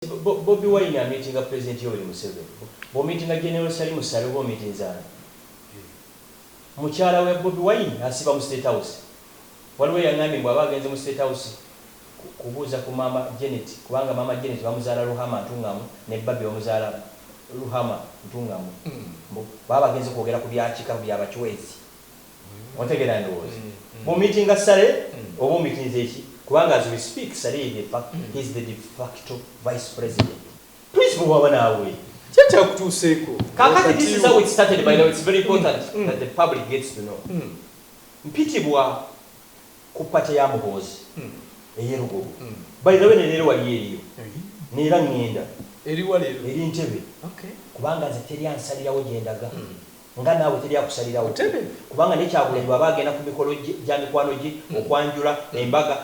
Bobi Wine a meeting a President Yoweri Museveni. Bo meeting a General Salim Salubo meeting zana. Mukyala we Bobi Wine asiba mu State House. Waliwo yangambi bwaba agenze mu State House kubuuza ku mama Janet kubanga mama Janet bamuzaala Ruhama Ntungamu ne Babi bamuzaala Ruhama Ntungamu. Baba agenze kwogera ku byakika byabachwezi. Ontegera ndowooza. Bo meeting a Sale obo meeting zeki. Kubanga as we speak, Sari he's the de facto vice president. Please move on away. This is how it started, by the way. It's very important that the public gets to know. Mpitibwa kupate ya Muhoozi. Eyerugo. By the way, nelero waliyo. Nera ngenda. Eri Ntebe. Okay. Kubanga zeteria nsalira ogendaga. Nga nawe teria kusalira Ntebe. Kubanga nekyagula babagenda ku mikolo gya mikwano gi okwanjula embaga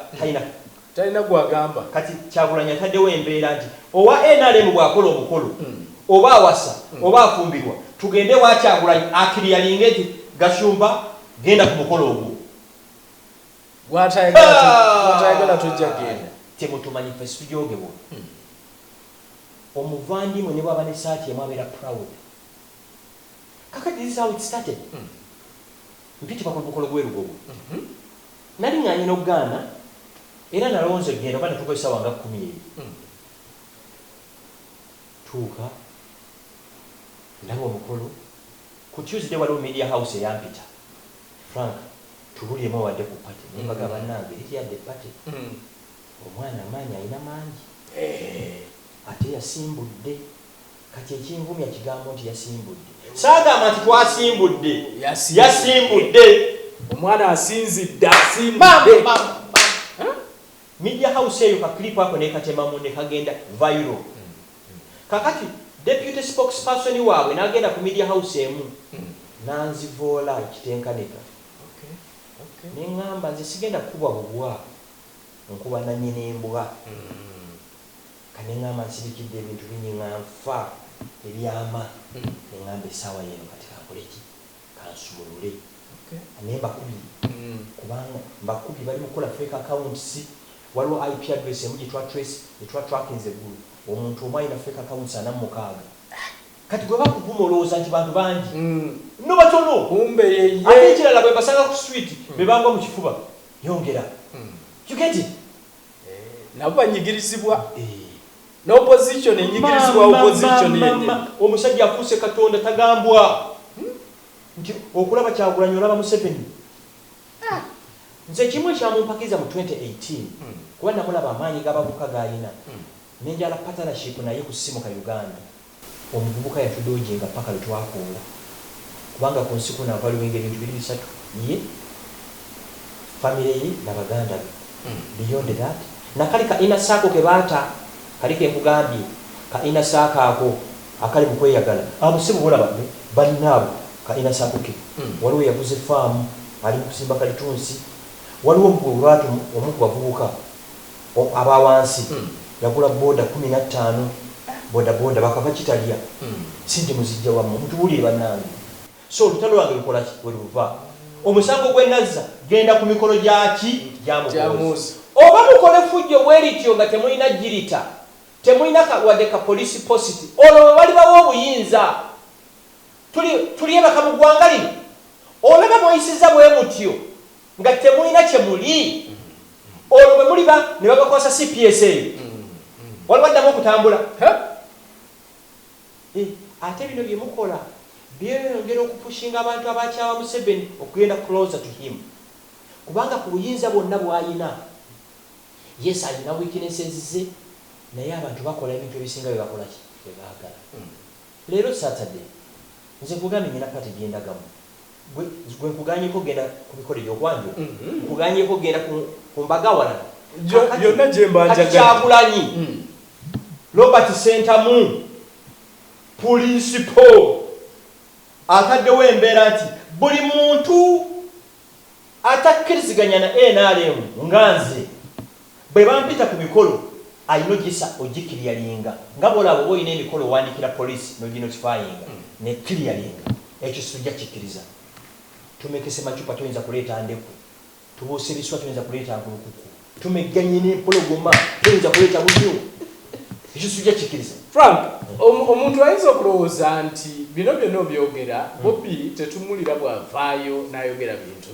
Taina gwagamba. Kati kyagulanya taddewo embeera nti owa NRM bwakola omukolo oba awasa oba afumbirwa tugende wa kyagulanya akiriyalinga nti Gashumba genda ku mukolo ogwo. Gwatayagala tojja genda. Temutumanyi ffe tujoogebwa. Omuvandimwe ne bwaba ne saati emu abeera proud. Kakati this is how it started. Mpitibwa ku mukolo gw'erugogo. Nali ng'anyina okugaana era nalowooza genda oba ne tukozesa wanga 10 tuuka ndaba omukolo ku Tuesday waliwo media house eyampita Frank tubulyemu wadde ku pate nembaga bannange eryadde pate omwana amaanyi alina mangi ate yasimbudde kati ekinvumya kigambo nti yasimbudde saagamba nti twasimbudde yasimbudde omwana asinzidde asimbudde. Media house eyo ka clip ako nekatemamu nekagenda viral. Kakati deputy spokesperson waabwe nagenda ku media house emu nanzivoola ekitenkaneka. Neŋŋamba nze sigenda kuba bubwa nkuba nannyini embwa. Kaneŋŋamba nsirikidde ebintu binyiŋŋa nfa ebyama neŋŋamba essaawa yeno kati kakole ki kansumulule. Naye mbakubi kubanga mbakubi bali mukola fake accounts. Waliwo IP address emu gye twa trackinze eggulu omuntu omu alina fake accounts 46. Kati gwe bakugumolooza nti bantu bangi no batono ate ekirala bwe basanga ku street be bangwa mu kifuba yongera. You get it? Nabo banyigirizibwa n'opposition enyigirizibwa opposition yende. Omusajja afuuse Katonda tagambwa nti okulaba Kyagulanyi olaba Museveni. Nze kimwe kyamumpakiza mu 2018 kuba namulaba amaanyi g'abavubuka g'alina nenjala partnership naye ku ssimu ka Uganda. Omuvubuka yatudooginga paka lwe twakoola kubanga ku nsi kuno avaliwinga ebintu biri bisatu ye famire ye n'abaganda be. Beyond that nakali ka ina saako ke baata kali ke nkugambye ka ina saako ako akali mu kweyagala abusibu bulaba bannaabo ka ina saako ke waliwo yaguze faamu ali mu kusimba kalitunsi. Waliwo olwatu omu ku bavubuka abawansi yagula boda 15 boda bakava kitalya sindi muzijja wamu mutuwulire bannange. So olutalo lwange lukola ki we luva omusango gwe nazza genda ku mikolo gyaki gyamukozi oba mukole fujjo bwerityo nga temulina girita temulina wadde ka polisi post olwo bali bawo obuyinza tuliye bakamugwanga lino olaba mweyisiza bwe mutyo nga temulina kye muli olwo bwe muliba ne babakwasa CPSA waliwo addamu okutambula. Ate bino bye mukola byeyongera okupushinga abantu abakyawa Museveni okugenda closer to him kubanga ku buyinza bwonna bw'ayina yes alina weaknesses ze naye abantu bakola ebintu ebisinga bye bakola ki bye baagala. Leero Saturday nze nkugambye nyina pati gyendagamu gwe nkuganyeko genda ku mikolo gy'okwanjula nkuganyeko genda ku mbaga walala yonna gye mbanjagala. Kyagulanyi Robert Sentamu principal ataddewo embeera nti buli muntu atakkiriziganya na NRM nga nze bwe bampita ku mikolo ayina gisa ogikiriyalinga nga bwolaba oba olina emikolo owandikira polisi n'oginotifyinga ne kiriyalinga ekyo situjja kikkiriza. Tumekese machupa tuyinza kuleeta ndeku tubuuse ebiswa tuyinza kuleeta nkulukuku tumeganye n'empologoma tuyinza kuleeta bunyo ekyo sujja kikiriza Frank omuntu ayinza okulowooza nti bino byonna byogera Bobi tetumulira bwavaayo n'ayogera bintu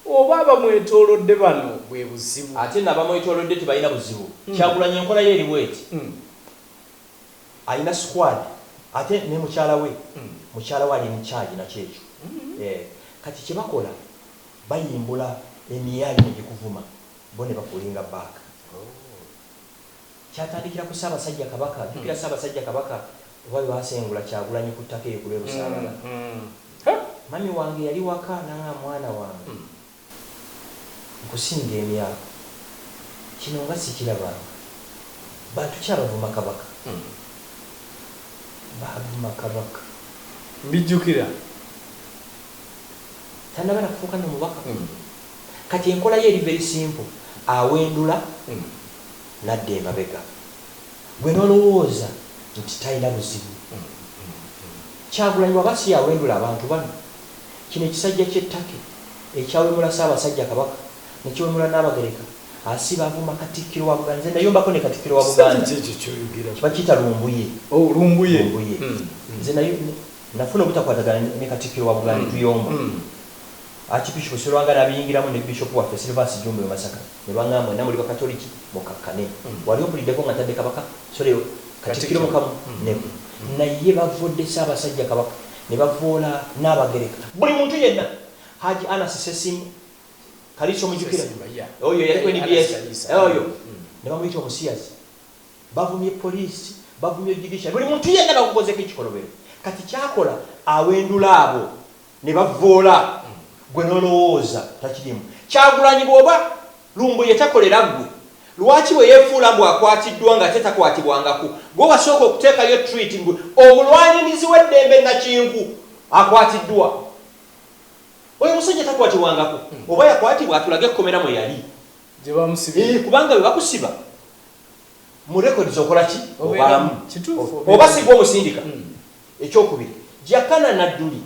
oba abamwetoolodde bano bwe buzibu ate n'abamwetoolodde tebalina buzibu Kyagulanyi enkola ye eri bweti alina squad ate ne mukyala we ali mu charge nakyo ekyo kati kye bakola bayimbula emiyaali ne gikuvuma bo ne bakulinga back kyatandikira ku Ssaabasajja Kabaka jjukira Ssaabasajja Kabaka oba basengula Kyagulanyi ku ttaka eyo ku Lwerusalala mami wange yali waka nanga mwana wange nkusinga emyaka kino nga sikirabanga bantu kyabavuma Kabaka bavuma Kabaka mbijjukira tanaba nakufuuka n'omubaka kati enkola ye eri very simple awendula nadde emabega gwe nolowooza nti talina buzibu Kyagulanyi waba si yawendula abantu bano kino ekisajja ky'ettake ekyawemula Ssaabasajja Kabaka nekiwemula n'Abagereka asiba avuma Katikkiro wa Buganda nze nayombako ne Katikkiro wa Buganda bakiyita lumbuye nze nayo nafuna obutakwatagana ne Katikkiro wa Buganda tuyomba Archbishop Sirwanga nabiyingiramu ne Bishop waffe Silvers Jumbe mu Masaka ne bangamba namuli bakatoliki mukakkane wali obuliddeko nga tadde Kabaka sorry Katikkiro mukamu ne naye bavodde Ssaabasajja Kabaka ne bavoola n'Abagereka buli muntu yenna Haji Anas Sesimu Kaliso mujukira oyo yali kweni BS oyo ne bamuyita omusiyazi bavumye poliisi bavumye judicial buli muntu yenna bakukozeko ekikolobero kati kyakola awendula abo ne bavoola gwe nolowooza takirimu Kyagulanyi bw'oba lumbuye takolera ggwe lwaki bwe yeefuula mbu akwatiddwa nga tetakwatibwangako gwe wasooka okuteekayo treat ngwe omulwanirizi w'eddembe Nakinku akwatiddwa oyo musajja takwatibwangako oba yakwatibwa atulage ekkomera mwe yali kubanga bwe bakusiba mu records okola ki obalamu oba sigwa omusindika ekyokubiri Jakana Nadduli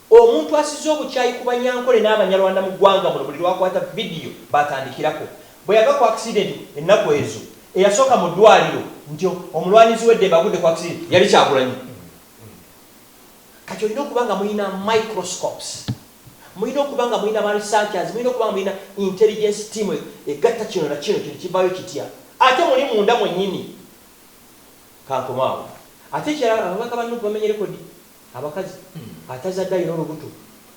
omuntu asize obukyayi ku Banyankole n'Abanyarwanda mu ggwanga muno buli lwakwata video batandikirako bwe yaga ku accident ennaku ezo eyasooka mu ddwaliro nti omulwanizi w'eddembe agudde ku accident yali Kyagulanyi kati olina okuba nga mulina microscopes mulina okuba nga mulina researchers mulina okuba nga mulina intelligence team egatta kino na kino kivaayo kitya ate muli munda mwennyini kankomaawo ate ekirala ababaka banno bamenye rekodi abakazi atazadde alina olubuto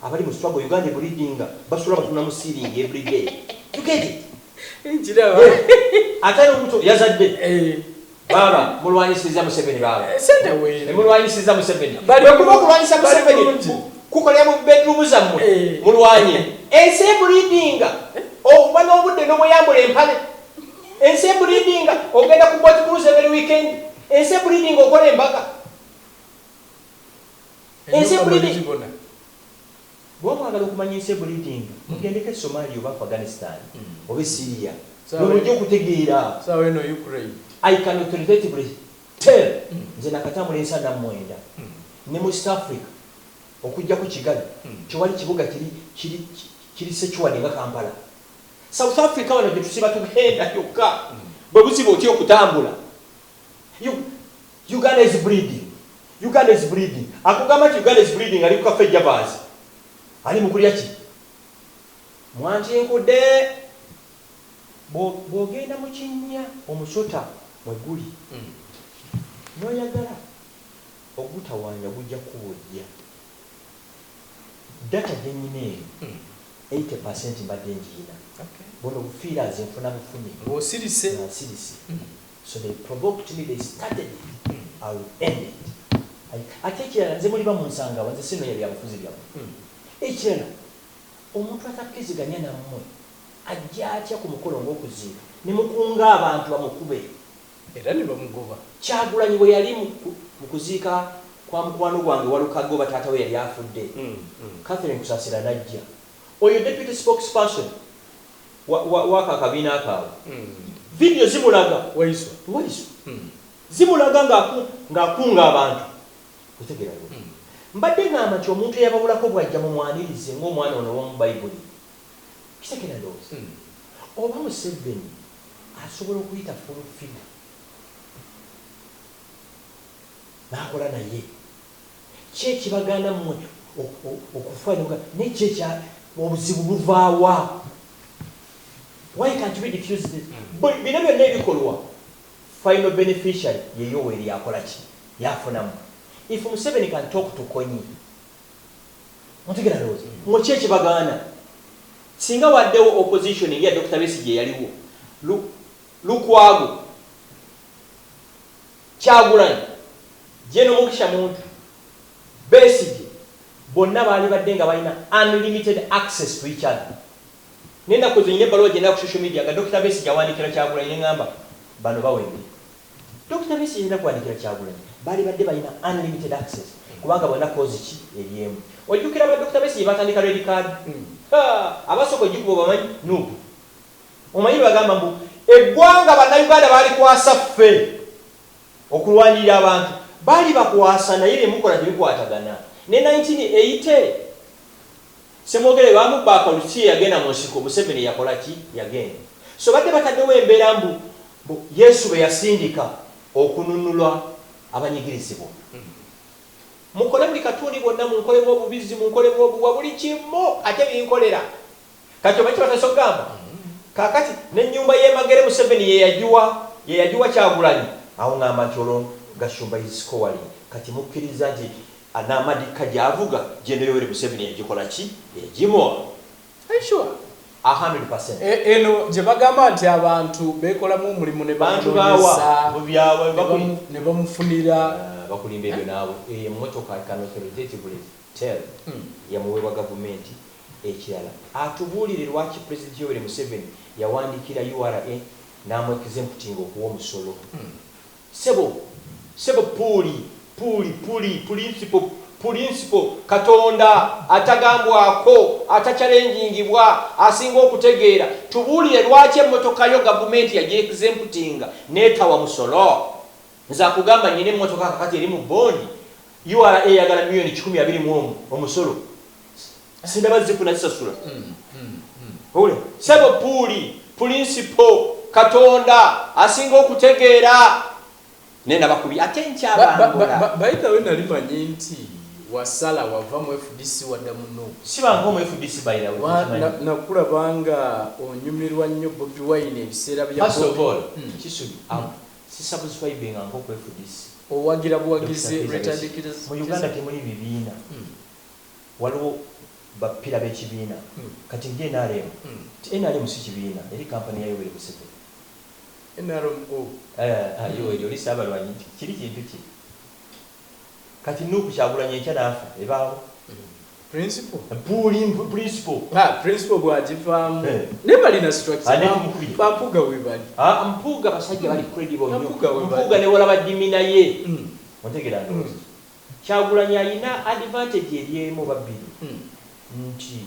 abali mu struggle Uganda breeding basula batuna mu ceiling every day you get it njiraba atali olubuto yazadde baba mulwanyisiza Museveni baba mulwanyisiza Museveni bali okulwanyisa Museveni kukolera mu bedroom zammwe mulwanye ensi breeding oba n'obudde n'obuyambula empale ensi breeding ogenda ku boat cruise every weekend ensi breeding okola embaka ensi breeding bw'omwagala okumanya ensi breeding mugendeko Somalia oba Afghanistan oba Syria nolujja okutegeera I can authoritatively tell nze nakatambula ensi 49 ne mu East Africa okujja ku Kigali tewali kibuga kiri secured nga Kampala South Africa wano gye tusiba tugenda yokka bwe busiba otya okutambula Uganda is breeding akugamba nti Uganda is breeding ali ku Cafe Javas ali mu kulya ki mwankinkudde bw'ogenda mu kinnya omusota mwe guli n'oyagala ogutawanya gujja kuwojja data gyenyina eyo 80% mbadde njiina bono bufiira nze nfuna bufuni ng'osirise so they provoked me they started it I will end it ate ekirala nze muliba munsangawa nze sino yali abafuzi byammwe ekirala omuntu atakkiziganya nammwe ajja atya ku mukolo ng'okuziika ne mukunga abantu bamukube era ne bamugoba Kyagulanyi bwe yali mu kuziika kwa mukwano gwange Walukago bataata we yali afudde Catherine Kusasira najja oyo deputy spokesperson waka kabiina akaabwe video zimulaga waiso zimulaga ng'akunga abantu kutegeera mbadde ngamba nti omuntu eyababulako bwajja mumwanirize ng'omwana ono w'omu Bayibuli kitegeera ndowooza oba Museveni asobola okuyita full figure n'akola naye ki ekibagana mmwe okufaanira nekyo ekya obuzibu buvaawa? Why can't we diffuse this? Bino byonna ebikolwa final beneficiary ye Yoweri yakola ki yafunamu. If Museveni can talk to Konyi otegera loozi ngo ki ekibagaana singa waddewo opposition ya Dr. Besigye yaliwo Lukwago Kyagulanyi Jeno Mukisha muntu Besigye bonna baali badde nga balina unlimited access to each other. Nenda kuzinyine balwa jenda ku social media nga Dr. Besigye awandikira Kyagulanyi ngamba bano bawembe. Dr. Besigye yenda kuwandikira Kyagulanyi baali badde balina unlimited access kubanga bonna kozi ki eriemu. Ojjukira ba Dr. Besigye batandika red card. Abasoko jikubo bamanyi nubu. Omanyi bagamba mbu eggwanga bannayuganda baali kwasa ffe okulwanirira abantu baali bakwasa naye emukola tebikwatagana. Ne 1980 semogere bamu bakalusi yagenda mu nsiko Museveni yakola ki yagenda. So badde bataddewo embeera mbu Yesu be yasindika okununulwa abanyigirizibwa. Mukole buli katuuni bonna munkole obubizi munkole obuwa buli kimu ate binkolera. Kati omanyi bataso gamba. Kakati n'ennyumba y'emagere Museveni ye yagiwa Kyagulanyi. Awo ngamba nti olwo Gashumba is scoring. Kati mukkiriza nti anamadika gyavuga Jeno Yoweri Museveni yagikola ki yagimoa. Are you sure? 100%. Eno gye bagamba nti abantu beekolamu omulimu ne bantu bawa mu byawe ne bamufunira bakulimba ebyo naawe emmotoka cannot relatively tell yamuweebwa gavumenti ekirala. Atubuulire lwaki President Yoweri Museveni yawandikira URA n'amwexempting okuwa omusolo. Sebo principle Katonda atagambwako atakyalengingibwa asinga okutegeera. Tubuulire lwaki emmotoka yo gavumenti yagyexemptinga n'etawa musolo. Nza kugamba nyine emmotoka kakati eri mu bondi URA eyagala milioni 120 omusolo sindaba zikuna zisasula. Ole sebo principle Katonda asinga okutegeera nenda bakubi atencha abangula. Baita we nalimanyi nti wasala wava mu FDC wadda muno. Sibango mu FDC bayira we. Nakulabanga onyumirwa nnyo Bobi Wine ebiseera bya First of all, kisubi si subscribing ngo ku FDC. Owagira buwagize retired mu Uganda temuli bibiina. Waliwo bapira b'ekibiina. Kati nge NRM. NRM si kibiina eri kampani ya Yoweri Museveni. NRM Yoweri oli saabalwanyi kiri kintu ki. Kati nuku Kyagulanyi enkya naafa ebaawo. Principle. Principle bwagivaamu. Ne balina structure. Bampuga we bali. Mpuga basajja bali credible nnyo. Mpuga ne walaba ddimi naye. Ontegera ndowooza. Kyagulanyi alina advantage eri emu babbiri. Nti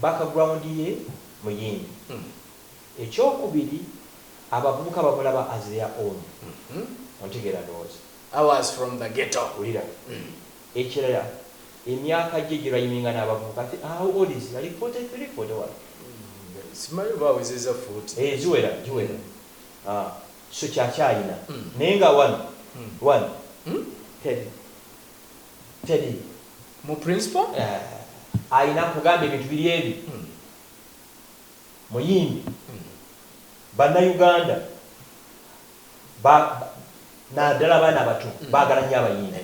background ye muyimbi. Ekyokubiri abavubuka bamulaba as their own. Ontegera ndowooza. I was from the ghetto. Ulira. Ekirala emyaka gye girayiminga n'abavubuka ati how old is ali 43 41. Simanyi bawezeza 40. Ziwera. So kyakyayina naye nga one Teddy mu principle ayina kugamba ebintu biri ebi muyimbi bannayuganda naddala abaana abato baagala nnyo abayimbi.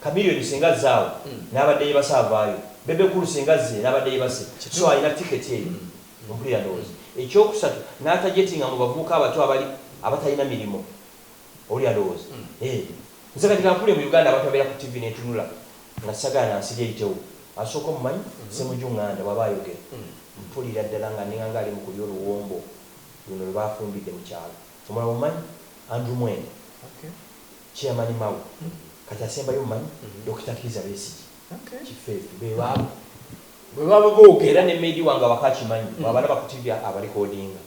Kamiliyoni singa zaawo n'abadde yebasaavaayo bebekulu singa ze n'abadde yebase so ayina tiketi eyo mpulira ndowooza. Ekyokusatu n'atajetinga mu bavubuka abato abatalina mirimu olya ndowooza. Nze kati kampule mu Uganda abantu abeera ku TV n'entunula nga sagana nsiri eyitewo asooka omumanyi Ssemujju Nganda bw'aba ayogera mpulira ddala nga nenganga ali mu kulya oluwombo luno lwe baafumbidde mu kyalo. Omulala mumanyi Andrew Mwene Chairman Mawu kati asembayo mumanyi Dr. Kiza Besigye kifeefu bebaabo bwe baba boogera era ne meedi wange abakakimanyi abana baku TV abalikodinga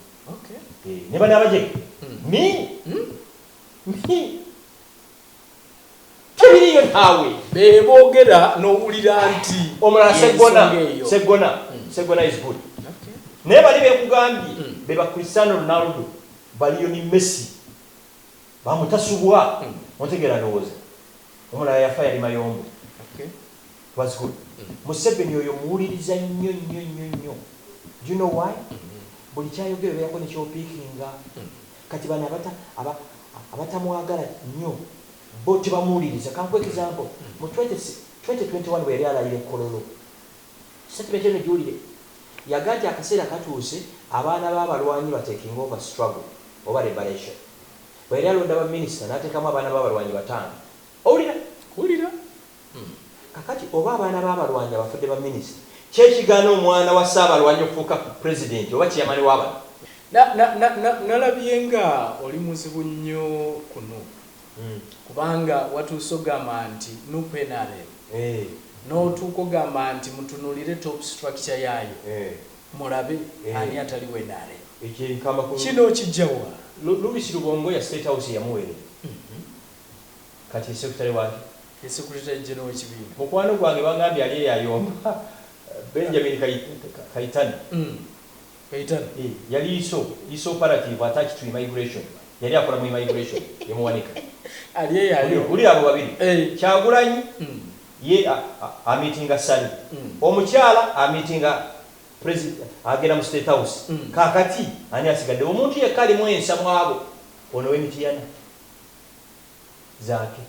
ne bana abajege tebiriyo ntawe beboogera n'owulira nti omulala Segona is good. Naye bali bekugambye beba Cristiano Ronaldo baliyo ni Messi bamutasubwa ontegera ndowooza omulala yafa yali mayombo. Okay. Was good. Museveni oyo muwuliriza nnyo nnyo nnyo nnyo. Do you know why? Buli kyayogera beerako nekyopiikinga. Kati bano abatamwagala nnyo bo tebamuwuliriza. Kankuwa example. Mu 2021 bwe yali alayira Kololo. Sentiment eno giwulire. Yagati akaseera katuuse abaana b'abalwanyi batekinga over struggle oba liberation. Bwe yali alonda baminisita n'ateekamu abaana b'abalwanyi 5. Owulira? Kakati oba abaana b'abalwanyi abafudde baminisita kyekigaana omwana wa Ssaabalwanyi okufuuka president oba kiyamani w'abantu. Nalabye nga oli muzibu nnyo kuno. Kubanga watuuse ogamba nti NUP NRM. N'otuuka ogamba nti mutunulire top structure yaayo. Mulabe ani ataliwo NRM. Kino kijjawa. Lubisi Lubongo ya State House yamuweerera. Kati secretary wake. Secretary General w'ekibiina. Mukwano gwange bagambye ali yayomba. Benjamin Kaitani. Kaitani. Yali iso operative attached to immigration. Yali akola mu immigration yemuwanika. Ali yayo. Uli abo babiri. Kyagulanyi ye amitinga Sali. Omukyala amitinga president agenda mu State House. Kakati ani asigadde omuntu yekali mu ensa mwabo. Ono wemitiyana. Zake.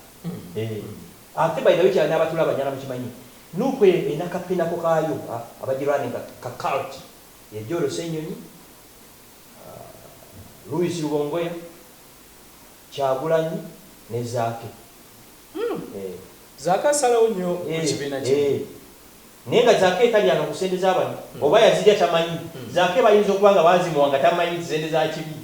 Ate by the way cyane abatula abanyana mukimanyi. Nuko enakapina ko kayo abagirani ka cult ye Joro Senyonyi Louis Lubongoya Kyagulanyi ne Zake. Zaka salawo nnyo mu kibiina kye. Nenga Zake etalianga kusendeza abantu oba yazija tamanyi. Zake bayinza okubanga bazimuwanga tamanyi zisendeza kibi.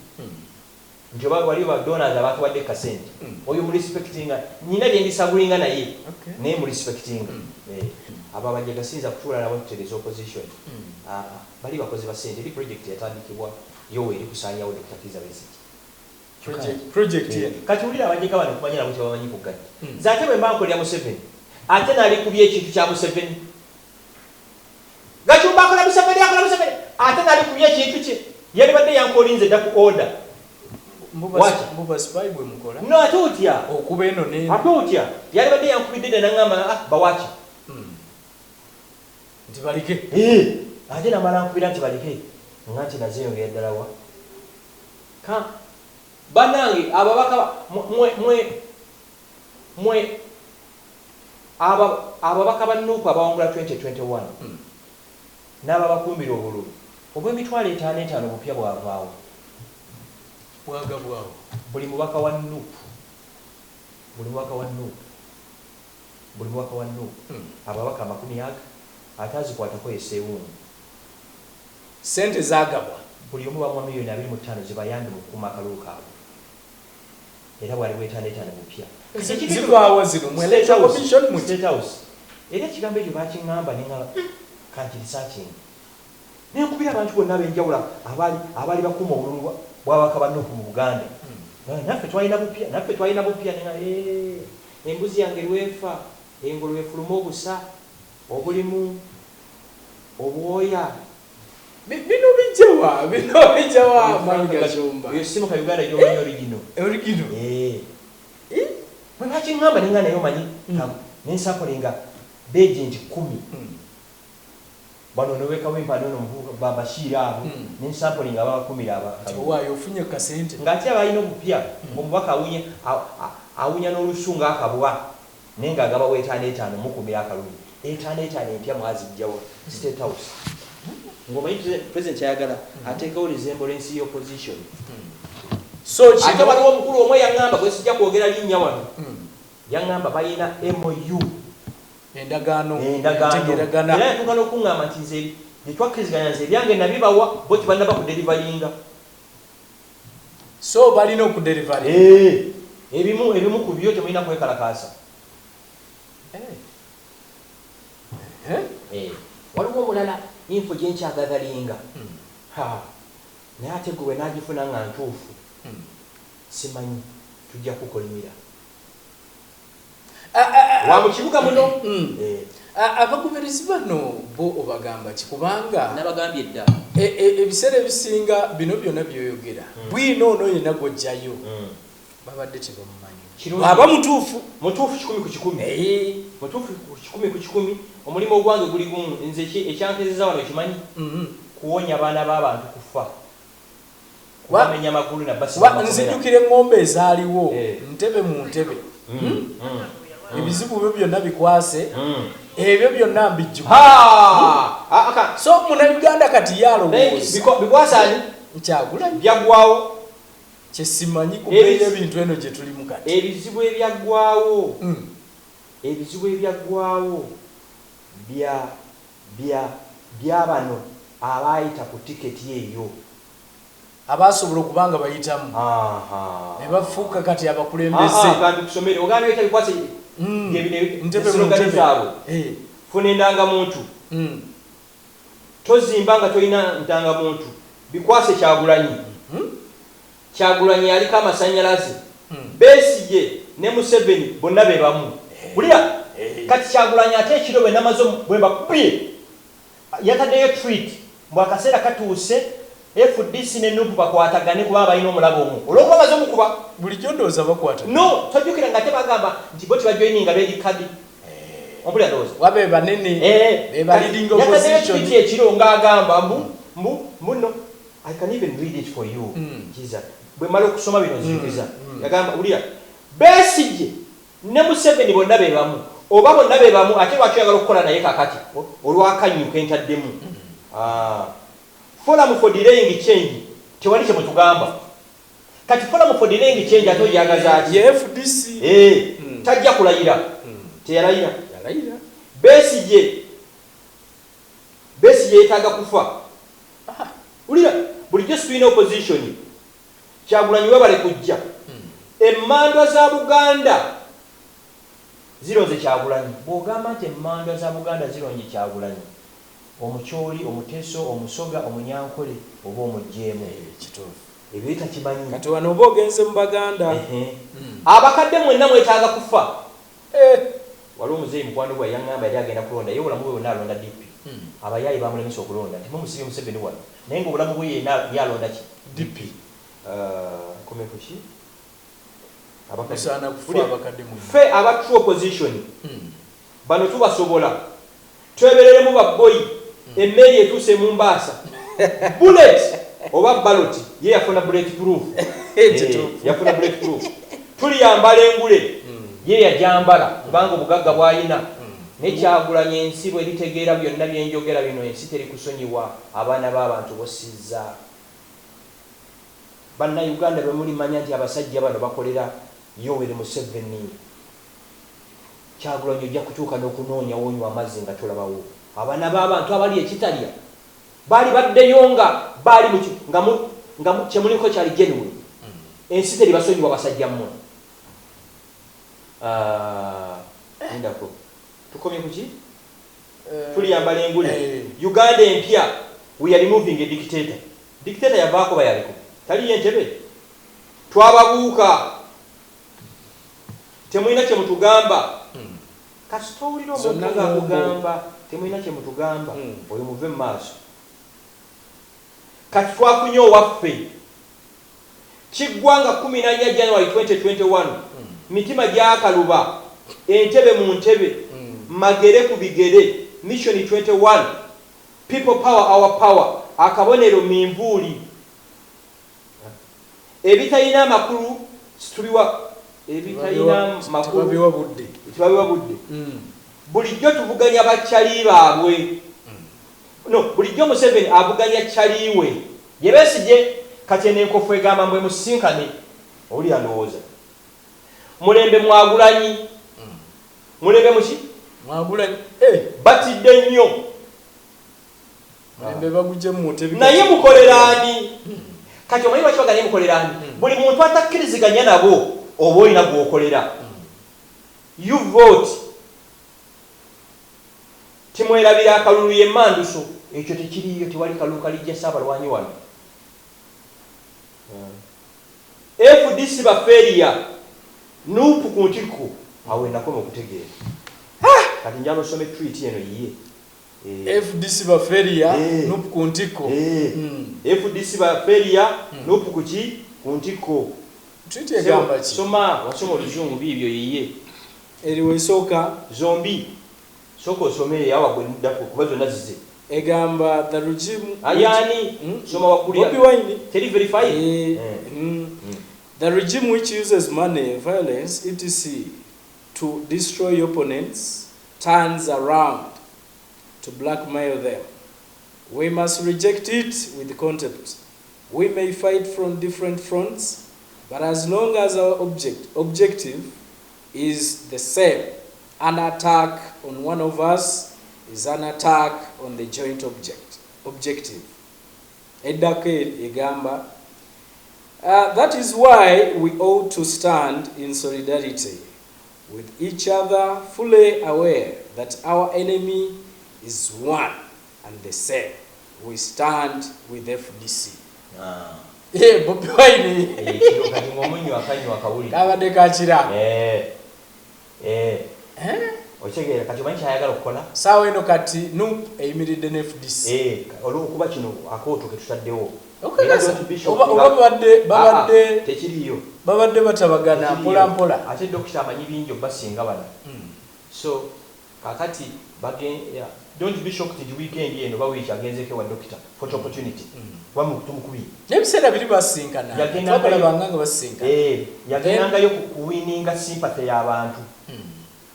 Njoba wali ba donors abantu wadde kasente. Oyo mu respectinga nyina gye ndisagulinga naye. Ne mu respectinga. Aba bajja gasinza kutula nabo tutereza opposition. Bali bakozi ba sente li project yatandikibwa yo eri kusanya wo Dr. Kiza Besiki. Project ye. Kati ulira abajja kabana kumanya nabo bamanyi ku gati. Zate bwe mbanko lya Museveni. Ate nali kubye ekintu kya Museveni. Gashumba akola Museveni akola Museveni. Ate nali kubye ekintu kye. Yali badde yankolinze da ku order. Mbuba spy bwe mukola. No atutya. Okuba eno ne. Atutya. Yali badde yankubidde na ngamba bawachi. Ntibalike. Ate namala nkubira nti balike. Ngati naziyongera ddala wa. Banange ababaka mwe ababaka bannuku abawangula 2021 n'ababakumbira obululu obw'emitwalo 5 bupya bwavaawo bwagabwawo buli mubaka wa NUP ababaka 100 ate azikwatako esewumu sente zagabwa buli omu bamwa miliyoni 25 zibayambe mu kukuuma akalulu kaabwe era bwali bwetaneetane bupya zivaawo zino mu electoral commission mu State House era ekigambo ekyo bakiŋŋamba neŋŋaba kanti researching nenkubira abantu bonna ab'enjawulo abaali bakuuma obululu bw'ababaka ba NUP mu Buganda naffe twalina bupya embuzi yange lwefa engolo efuluma obusa obulimu obwoya bino bijjawa mwami Gashumba eyo simu ka Uganda gy'omanyi original bwe bakiŋŋamba neŋŋa naye omanyi nensakolenga beegenti 10 bano nowekawo empano babashiira abo nensakolenga abakumira waayo ofunye kasente ng'ate abalina obupya omubaka awunya n'olusu ng'akabwa naye ng'agabawo 5 mukumira akalulu 5 empya mwazijjawo State House ngomanyi president ayagala ateekawo resemblance y'opposition ate waliwo omukulu omwe yaŋŋamba gwe sijja kwogera linnya wano yaŋŋamba balina MOU endagaano era yatuuka n'okuŋŋamba nti nze netwakkiriziganya nze ebyange nabibawa bo tebannaba kuderivalinga so balina okuderivalinga ebimu ku byo temulina kwekalakaasa waliwo omulala info gye nkyagagalinga naye ate gwe n'agifuna nga ntuufu simanyi tujja kukolimira wa mu kibuga muno abagoberezi bano bo obagamba kikubanga nabagambye edda ebiseera ebisinga bino byonna byoyogera bwino ono yenna gwojjayo babadde tebamumanyi aba mutuufu 100 mutuufu 100 omulimu ogwange guli gumu nze ekyankezeza wano kimanyi kuwonya abaana b'abantu kufa wamenya magulu na basi nzijukira eŋŋombe ezaaliwo ntebe mu ntebe ebizibu byo byonna bikwase ebyo byonna mbijjuka so munnayuganda kati yalowooza bikwasani Kyagulanyi byaggwawo kyesimanyi kubeera ebintu eno gye tulimu kati ebizibu ebyaggwawo ebizibu ebyaggwawo bya bano abaayita ku tiketi eyo abasobola okubanga bayitamu ne bafuuka kati abakulembeze kandi kusomere oganda bita bikwase ntebe funa endangamuntu tozimba nga tolina ndangamuntu bikwase Kyagulanyi yaliko amasannyalaze Besigye ne Museveni bonna be bamu bulira kati Kyagulanyi ate ekiro bwe namaze bwe bakubye yataddeyo tweet mbw akaseera katuuse FDC ne Nupu bakwatagane kuba balina omulabo omu olwokuba baze omukuba bulijjo ndowooza bakwata no tojjukira nga tebagamba nti bo tibajoyininga red card ompulira ndowooza wabe banene beba leading opposition yataddeyo ekiro ng'agamba mbu no I can even read it for you Jesus bwe mala okusoma bino nzijjukiza yagamba ulira Besigye ne Museveni bonna be bamu oba bonna be bamu ate lwaki oyagala okukola naye kakati olwakanyuka entaddemu Forum for delaying change tewali kye mutugamba kati forum for delaying change ate oyagaza ati FDC tajja kulayira teyalayira Besigye yetaaga kufa ulira bulijjo tulina opposition Kyagulanyi webale kujja emmandwa za Buganda zironze Kyagulanyi bw'ogamba nti emmandwa za Buganda zironye Kyagulanyi omukyoli omuteso omusoga omunyankole oba omujjeemu kituufu ebyo bitakimanyi kati wano oba ogenze mu Baganda abakadde mwenna mwetaaga kufa waliwo omuzeeyi mukwano gwe yaŋŋamba yali agenda kulonda ye obulamu bwe bwonna alonda DP abayaayi bamulemesa okulonda timumusibye Museveni wano naye ngaobulamu bwe yenna yalonda ki DP komekuki abasaana kufa abakadde mwenna ffe aba true opposition bano tubasobola twebereremu baboyi emmeri etuuse mu Mbaasa bullet oba ballot ye yafuna bullet proof yafuna bullet proof tuliyambala engule ye yajambala kubanga obugagga bwayina ne Kyagulanyi ensi bwe litegeera byonna byenjogera bino ensi teri kusonyiwa abaana b'abantu bosizza bannayuganda bwe mulimanya nti abasajja bano bakolera Yoweri Museveni Kyagulanyi ojja kutuuka n'okunoonya wonywa amazzi nga tolabawo abaana b'abantu abali ekitalya baali baddeyo nga baali nga kyemuliko kyali genuine ensi teri basonyiwa basajja mmwe endako tukomye kuki tuliyambala engule Uganda empya we are removing a dictator yavaako bayaliko taliyo entebe twababuuka temulina kye mutugamba kasitowulira omuntu ng'akugamba temulina kye mutugamba oyo muve mu maaso kati twafunye owaffe kiggwanga 14 January 2021 mitima gyakaluba entebe mu ntebe magere ku bigere mission 21 people power our power akabonero minvuli ebitalina amakulu situliwa ebitalina makulu tibabiwa budde bulijjo tuvuganya bakyali baabwe no bulijjo Museveni avuganya kyaliwe ye Besigye kati n'enkofu egamba mbwe musinkane oli alowooza mulembe Mwagulanyi mulembe muki Mwagulanyi batidde nnyo mulembe bagujje mu tebi naye mukoleraani kati omanyi lwaki baganye mukoleraani buli muntu atakkiriziganya nabo oba olina gw'okolera you vote timwerabira akalulu y'emmanduso ekyo tekiriyo tewali kalulu kalijja Ssaabalwanyi wano FDC baferiya Nupu ku ntiko awe nakoma okutegeera kati njalo some tweet eno yiye FDC baferiya Nupu ku ntiko FDC baferiya Nupu ku ntiko treaty egamba ki soma wasoma oluzungu bibyo yiye eriwe soka zombi soko osomere yawa gwe muddako kuba zonna zize egamba the regime ayani soma wakulia Bobi Wine teri verify the regime which uses money, violence, etc. to destroy opponents turns around to blackmail them. We must reject it with contempt. We may fight from different fronts, but as long as our objective is the same, an attack on one of us is an attack on the joint objective. Edake egamba. That is why we ought to stand in solidarity with each other, fully aware that our enemy is one and the same. We stand with FDC. Bobi Wine. kati ngomunyo akanywa kawuli Kabadde kakira. Ochegeera kati omanyi kyayagala okukola Saawa eno kati NUP eyimiridde ne FDC. olw'okuba kino akooto ke tutaddewo babadde batabagana mpola mpola ate dokita amanyi bingi obasinga bana so kakati don't be shocked the weekend eno bawiiki agenzeko wa dokita photo opportunity tumukubi n'ebiseera biri basinkana twabalabanga basinkana yagendangayo kuwininga sympathy y'abantu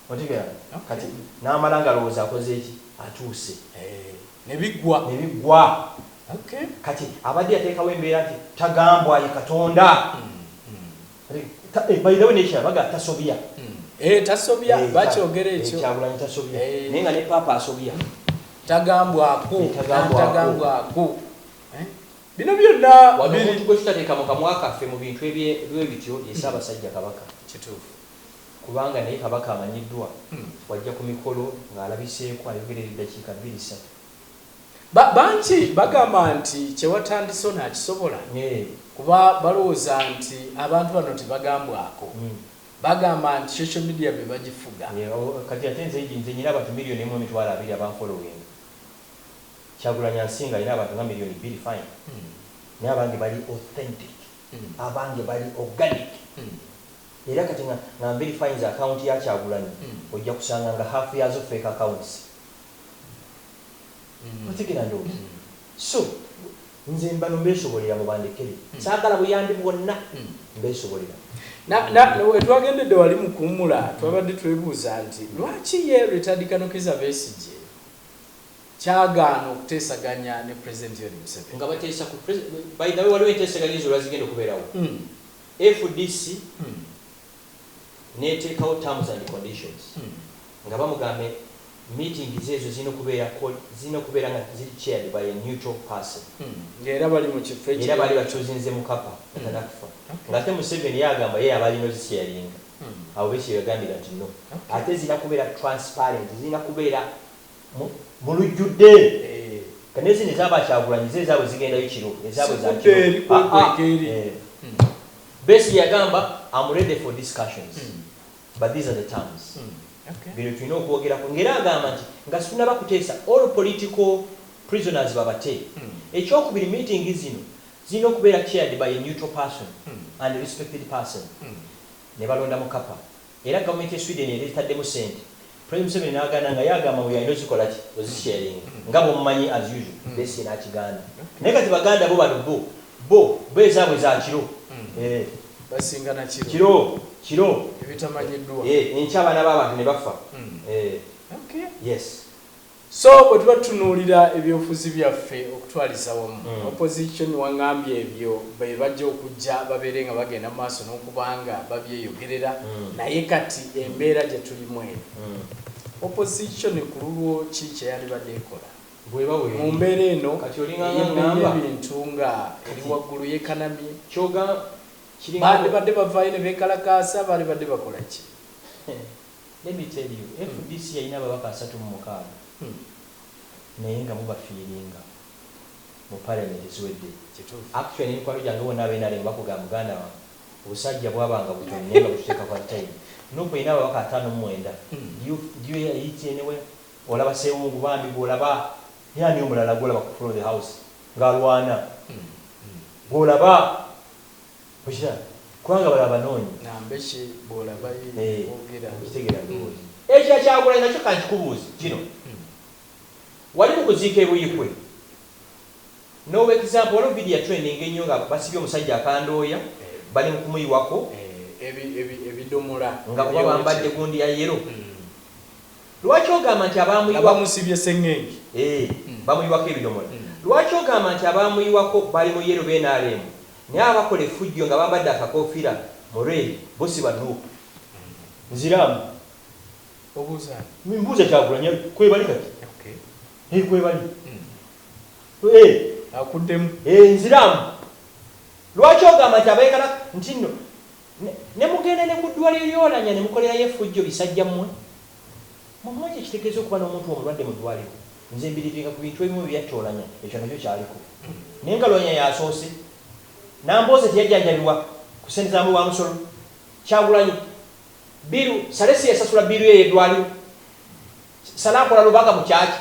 otegera kati n'amala nga lowooza akoze eki atuuse nebigwa okay. Kati abadde yateekawo embeera nti tagambwa ye Katonda by the way nekira baga tasobya tasobya bakyogera ekyo Kyagulanyi tasobya naye nga ne papa asobya tagambwako bino byonna omuntu gwe tutateeka mu kamwa kaffe mu bintu ebityo ye Ssaabasajja Kabaka kituufu kubanga naye Kabaka amanyiddwa wajja ku mikolo ng'alabiseeko ayogerera eddakiika 2-3 banki bagamba nti kyewatandise ono akisobola kuba balowooza nti abantu bano tebagambwako bagamba nti social media be bagifuga kati ate nze nyina abantu 1,2 abanfollowing Kyagulanyi ansinga alina abantu nga 2 million fine naye abange bali authentic abange bali organic era kati nga verifying account ya Kyagulanyi ojja kusanga nga half yazo fake accounts Otegera ndo. So, nze mbano mbesobolera mu bandekere. Saagala buyambi bwonna mbesobolera. Twagendedde wali mu kuwummula twabadde twebuuza nti lwaki ye Retired Kizza Besigye kyagaana okuteesaganya ne President Yoweri Museveni nga bateesa ku by the way waliwo enteesaganyizo lwazigenda okubeerawo FDC neteekawo terms and conditions nga bamugambe meetings ezo zino kubeera nga ziri chaired by a neutral person era bali mu kifo era bali bakyuzinze mu kapa atanakufa ng'ate Museveni yagamba ye abalina ozisharinga abo beshi yagambira nti no ate zina kubeera transparent zina kubeera mu lujjudde kanezi ne zaba Kyagulanyi ezaabwe zigendayo kiro ezaabwe za kiro Besigye yagamba I'm ready for discussions but these are the terms bino tulina okwogerako ng'era agamba nti nga situnaba kuteesa all political prisoners babate ekyokubiri meeting zino zirina okubeera chaired by a neutral person and a respected person ne balonda mu kapa era gavumenti ya Sweden era etaddemu sente President Museveni n'aganda nga yagamba bwe yalina ozikola ki ozisharing nga bw'omumanyi as usual Besigye n'akiganda naye kati baganda bo bano bo ezaabwe za kiro basingana kiro ebitamanyiddwa enkya abaana b'abantu ne bafa yes so bwe tuba tutunuulira ebyobufuzi byaffe okutwaliza wamu opposition wangambye ebyo be bajja okujja babeere nga bagenda mu maaso n'okubanga babyeyogerera naye kati embeera gye tulimu eno opposition ku lulwo ki kyeyali badde ekola mu mbeera eno y'ebintu nga eri waggulu yeekanamye baali badde bavaayo ne beekalakaasa baali badde bakola ki let me tell you FDC yalina ababaka 36 naye nga mubafiiringa mu parliament eziwedde actually n'emikwano gyange bonna abenaale nga bakuga muganda wange obusajja bwabanga butono naye nga bututeeka kwa time nuko yina ababaka 59 yitienewe olaba Sewungu bambi bwolaba yani omulala gwolaba ku floor the house ng'alwana gwolaba Bushira kubanga balabanoonyi nambeshi bwolaba kitegera ndowooza ekyo Kyagulanyi nakyo kankikubuuzi kino wali mu kuziika ebuyikwe nowa example waliwo vidiyo training ennyo nga basibye omusajja akandooya bali mu kumuyiwako ebidomola nga kuba bambadde gundi ya yero lwaki ogamba nti abamusibye sengenge bamuyiwako ebidomola lwaki ogamba nti abamuyiwako bali mu yero benaalemu naye abakola effujjo nga bambadde akakofiira mu reeri bosiba nuupu nziraamu mbuuza Kyagulanyi kwebali kati kwebali akuddemu nziraamu lwaki ogamba nti abayagala nti nno ne mugenda ne ku ddwaliro lyolanya ne mukolerayo effujjo bisajja mmwe mumwaki ekitegeeza okuba n'omuntu omulwadde mu ddwaliro nze mbirivinga ku bintu ebimu byattolanya ekyo nakyo kyaliko naye nga Lwanya yasoose Nambooze teyajjanjabibwa ku ssente za wa musolo Kyagulanyi biru Salesi yasasula biru ye eddwaliro Sala akola lubaga mu kyaki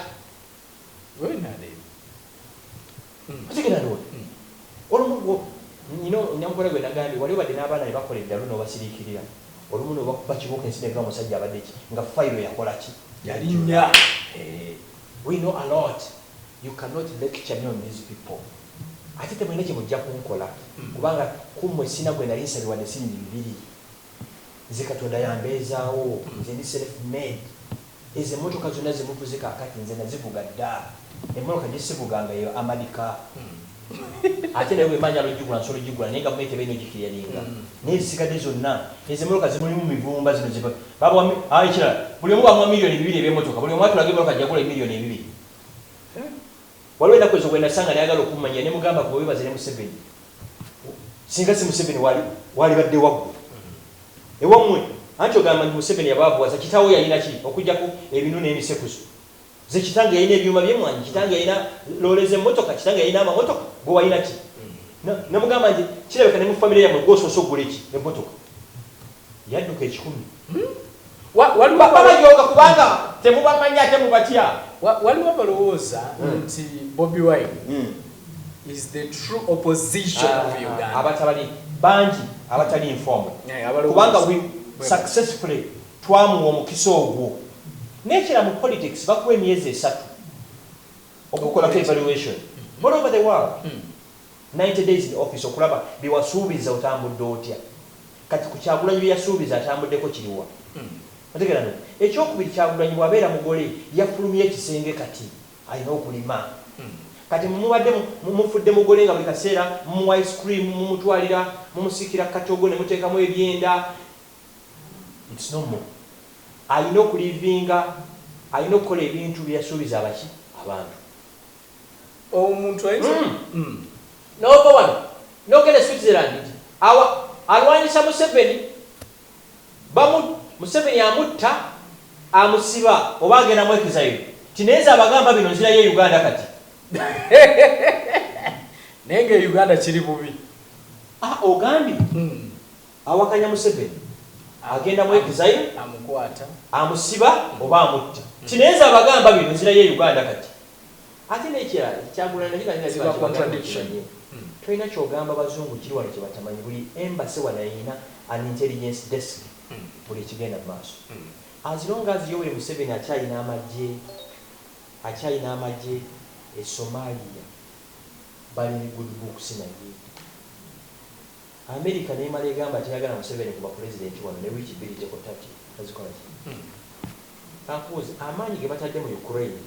nyamukola gwe nagambye waliwo badde n'abaana ne bakola eddalu n'obasiriikirira olumu n'obakuba kibuuka ensi nega omusajja abadde ki nga fayiro yakola ki yalinnya we know a lot you cannot lecture me on these people ate temulina kye mujja kunkola kubanga kummwe sina gwe nali nsabibwa ne siringi 2 nze Katonda yambeezaawo nze ndi self made ezo emmotoka zonna zemuvuze kaakati nze nazivuga dda emmotoka gyesivuganga yo amadika ate naye bwemanya lugigula nsobola ogigula naye nga mumete beino gikiriyalinga naye zisigadde zonna ezo emmotoka zimulimu mivumba zino ekirala buli omu bamwa miliyoni 2 ebyemmotoka buli omu atulaga emmotoka gyagula miliyoni 2 waliwo ennaku ezo gwe nasanga nayagala okummanya ne mugamba gwe webaze ne Museveni singa si Museveni wali badde waggwe ewammwe anti ogamba nti Museveni yabaavuwaza kitaawo yalina ki okugjaku ebinu n'emisekuzo ze kitange yalina ebyuma by'emmwanyi kitange yalina looleza emmotoka kitange yalina amamotoka gwe walina ki namugamba nti kirabeka ne mu famire yammwe gwosoose okugula eki emmotoka yadduka 10 babajooga kubanga temubamanya ate mubatya waliwo balowooza nti Bobi Wine is the true opposition of Uganda abatabali bangi abatali informed kubanga we successfully twamuwa omukisa ogwo nekira mu politics bakuwa emyezi 3 okukolako evaluation all over the world 90 days in office okulaba biwasuubiza otambudde otya kati ku Kyagulanyi byeyasuubiza atambuddeko kiriwa otegeera no ekyokubiri Kyagulanyi bwabeera mugole yafulumya ekisenge kati alina okulima kati mumubadde mufudde mugole nga buli kaseera mu ice cream mumutwalira mumusikira katogo ne muteekamu ebyenda it's no more alina okulivinga alina okukola ebintu byeyasuubiza abaki abantu omuntu ayinza nova wano nogenda Switzerland alwanyisa Museveni Museveni amutta amusiba oba agenda mwekizayo tineza abagamba bino nzirayo Uganda kati naye nga Uganda kiri bubi ogambye awakanya Museveni agenda mwekizayo amukwata amusiba oba amutta tineza abagamba bino nzirayo Uganda kati ate nekirala Kyagulanyi nakyo contradiction tulina kyogamba bazungu kiri wano kye batamanyi buli embassy wano ayina an intelligence desk buli ekigenda mu maaso as long as Yoweri Museveni akyayina amagye e Somalia bali good books naye America neemala egamba teyagala Museveni kuba president wano ne wiiki 2 tekotaki azikola ki kankuuzi amaanyi ge batadde mu Ukraine